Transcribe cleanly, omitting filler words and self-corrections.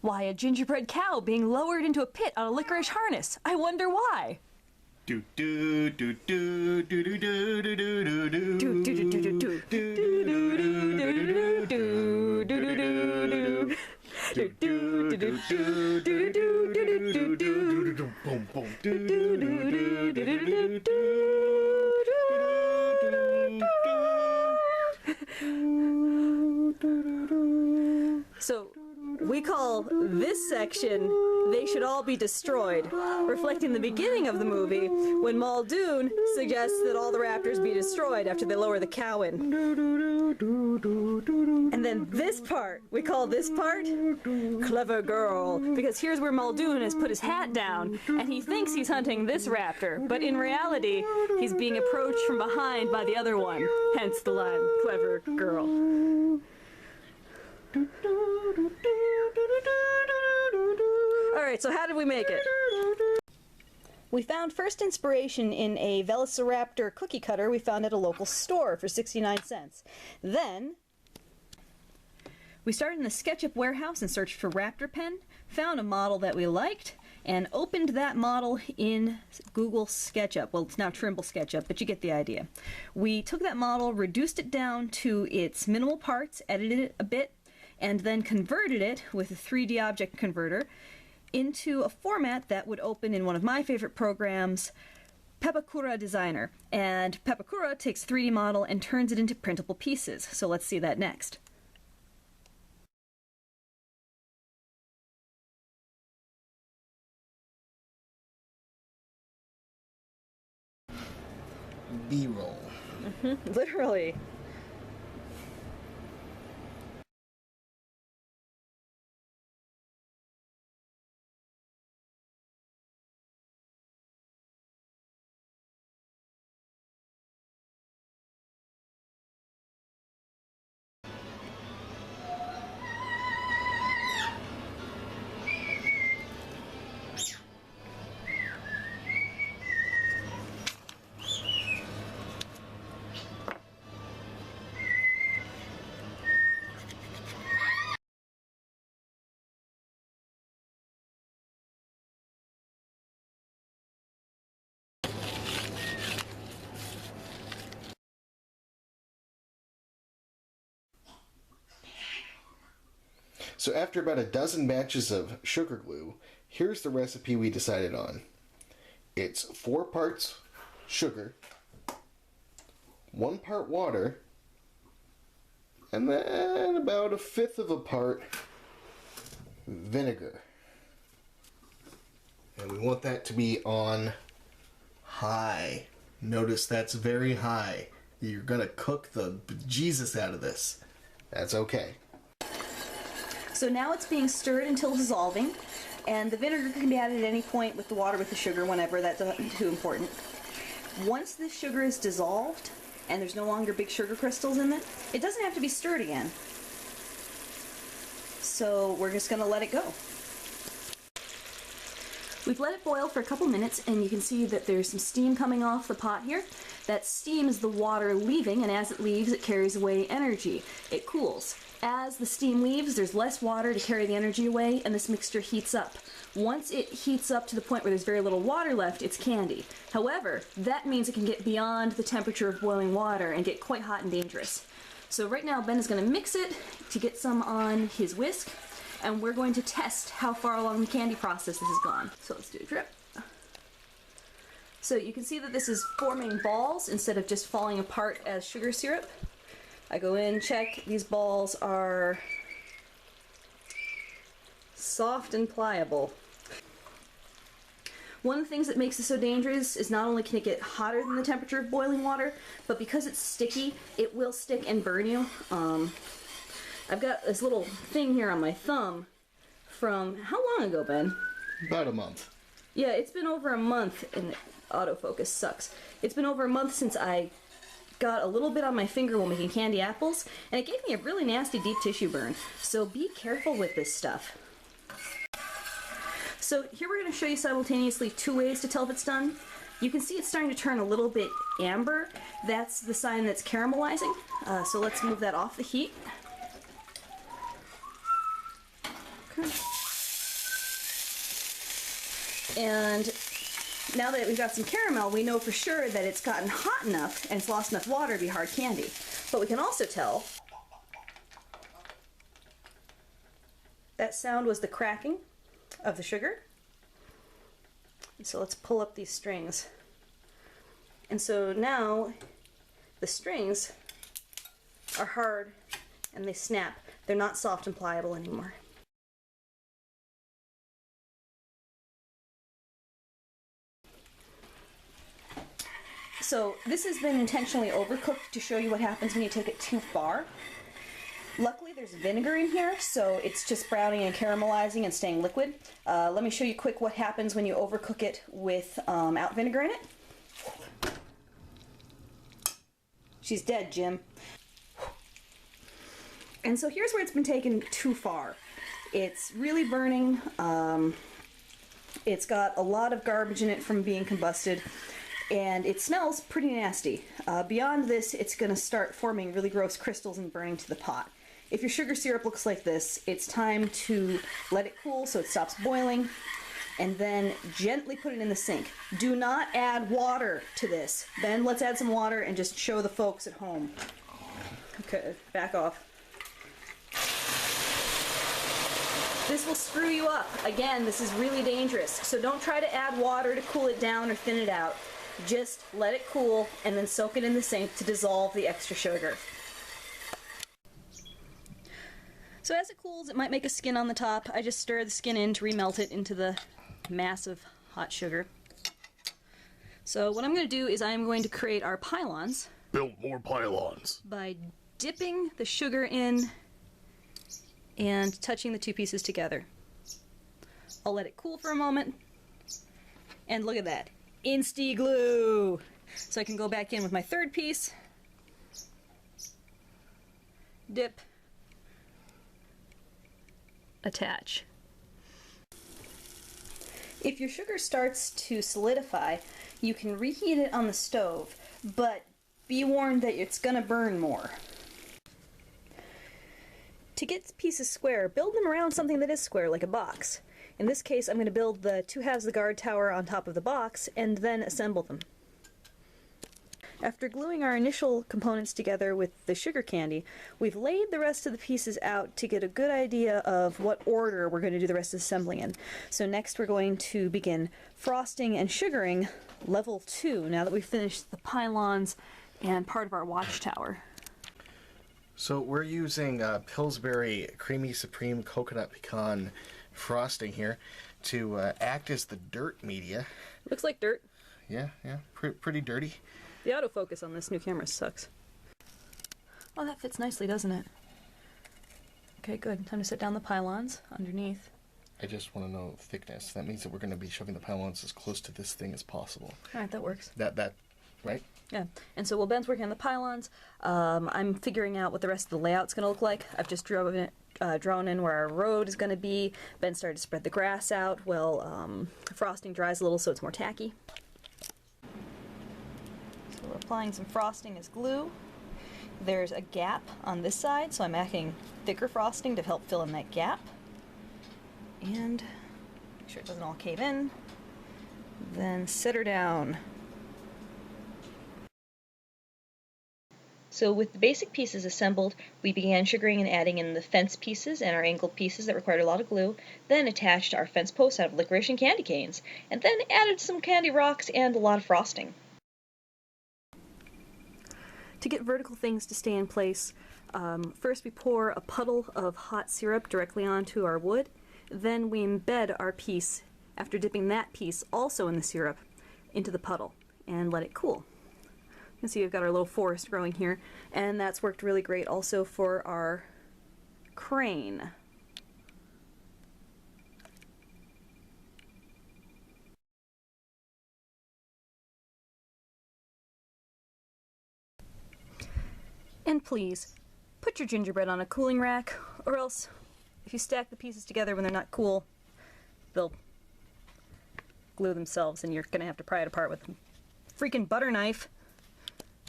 Why, a gingerbread cow being lowered into a pit on a licorice harness. I wonder why. Do do do do do do do do do do do do So we call this section "They Should All Be Destroyed," reflecting the beginning of the movie when Muldoon suggests that all the raptors be destroyed after they lower the cow in. And then this part, we call this part "Clever Girl," because here's where Muldoon has put his hat down and he thinks he's hunting this raptor, but in reality he's being approached from behind by the other one, hence the line "Clever Girl." Alright, so how did we make it? We found first inspiration in a Velociraptor cookie cutter we found at a local store for 69 cents. Then, we started in the SketchUp warehouse and searched for Raptor Pen, found a model that we liked, and opened that model in Google SketchUp. Well, it's now Trimble SketchUp, but you get the idea. We took that model, reduced it down to its minimal parts, edited it a bit, and then converted it with a 3D object converter into a format that would open in one of my favorite programs, Pepakura Designer. And Pepakura takes a 3D model and turns it into printable pieces. So let's see that next. B-roll. Literally. So after about a dozen batches of sugar glue, here's the recipe we decided on. It's 4 parts sugar, 1 part water, and then about 1/5 of a part vinegar. And we want that to be on high. Notice that's very high. You're gonna cook the bejesus out of this. That's okay. So now it's being stirred until dissolving, and the vinegar can be added at any point with the water, with the sugar, whenever. That's not too important. Once the sugar is dissolved and there's no longer big sugar crystals in it, it doesn't have to be stirred again. So we're just going to let it go. We've let it boil for a couple minutes, and you can see that there's some steam coming off the pot here. That steam is the water leaving, and as it leaves, it carries away energy. It cools. As the steam leaves, there's less water to carry the energy away, and this mixture heats up. Once it heats up to the point where there's very little water left, it's candy. However, that means it can get beyond the temperature of boiling water and get quite hot and dangerous. So right now, Ben is going to mix it to get some on his whisk, and we're going to test how far along the candy process this has gone. So let's do a drip. So you can see that this is forming balls instead of just falling apart as sugar syrup. I go in, check, these balls are soft and pliable. One of the things that makes it so dangerous is not only can it get hotter than the temperature of boiling water, but because it's sticky, it will stick and burn you. I've got this little thing here on my thumb from, how long ago, Ben? About a month. Yeah, it's been over a month, and autofocus sucks. It's been over a month since I got a little bit on my finger while making candy apples, and it gave me a really nasty deep tissue burn. So be careful with this stuff. So here we're going to show you simultaneously 2 ways to tell if it's done. You can see it's starting to turn a little bit amber. That's the sign that's caramelizing. So let's move that off the heat. Okay. And now that we've got some caramel, we know for sure that it's gotten hot enough and it's lost enough water to be hard candy. But we can also tell that sound was the cracking of the sugar. And so let's pull up these strings. And so now the strings are hard and they snap. They're not soft and pliable anymore. So this has been intentionally overcooked to show you what happens when you take it too far. Luckily there's vinegar in here, so it's just browning and caramelizing and staying liquid. Let me show you quick what happens when you overcook it without vinegar in it. She's dead, Jim. And so here's where it's been taken too far. It's really burning. It's got a lot of garbage in it from being combusted, and it smells pretty nasty. Beyond this, it's going to start forming really gross crystals and burning to the pot. If your sugar syrup looks like this, it's time to let it cool so it stops boiling, and then gently put it in the sink. Do not add water to this. Then let's add some water and just show the folks at home. Okay, back off. This will screw you up. Again, this is really dangerous. So don't try to add water to cool it down or thin it out. Just let it cool and then soak it in the sink to dissolve the extra sugar. So as it cools, it might make a skin on the top. I just stir the skin in to remelt it into the mass of hot sugar. So what I'm going to do is I'm going to create our pylons. Build more pylons. By dipping the sugar in and touching the two pieces together. I'll let it cool for a moment. And look at that. Insti-glue! So I can go back in with my third piece. Dip. Attach. If your sugar starts to solidify, you can reheat it on the stove, but be warned that it's gonna burn more. To get pieces square, build them around something that is square, like a box. In this case, I'm going to build the two halves of the guard tower on top of the box, and then assemble them. After gluing our initial components together with the sugar candy, we've laid the rest of the pieces out to get a good idea of what order we're going to do the rest of the assembling in. So next we're going to begin frosting and sugaring level 2, now that we've finished the pylons and part of our watchtower. So we're using Pillsbury Creamy Supreme Coconut Pecan frosting here to act as the dirt media. Looks like dirt. Yeah, pretty dirty. The autofocus on this new camera sucks. Oh, that fits nicely, doesn't it? Okay, good. Time to set down the pylons underneath. I just want to know thickness. That means that we're going to be shoving the pylons as close to this thing as possible. Alright, that works. That, right? Yeah, and so while Ben's working on the pylons, I'm figuring out what the rest of the layout's going to look like. I've just drawn in where our road is going to be. Ben started to spread the grass out. Well, frosting dries a little so it's more tacky. So we're applying some frosting as glue. There's a gap on this side, so I'm adding thicker frosting to help fill in that gap. And make sure it doesn't all cave in. Then set her down. So with the basic pieces assembled, we began sugaring and adding in the fence pieces and our angled pieces that required a lot of glue, then attached our fence posts out of licorice and candy canes, and then added some candy rocks and a lot of frosting. To get vertical things to stay in place, first we pour a puddle of hot syrup directly onto our wood, then we embed our piece, after dipping that piece also in the syrup, into the puddle, and let it cool. You can see we've got our little forest growing here, and that's worked really great also for our crane. And please, put your gingerbread on a cooling rack, or else if you stack the pieces together when they're not cool, they'll glue themselves and you're gonna have to pry it apart with a freaking butter knife.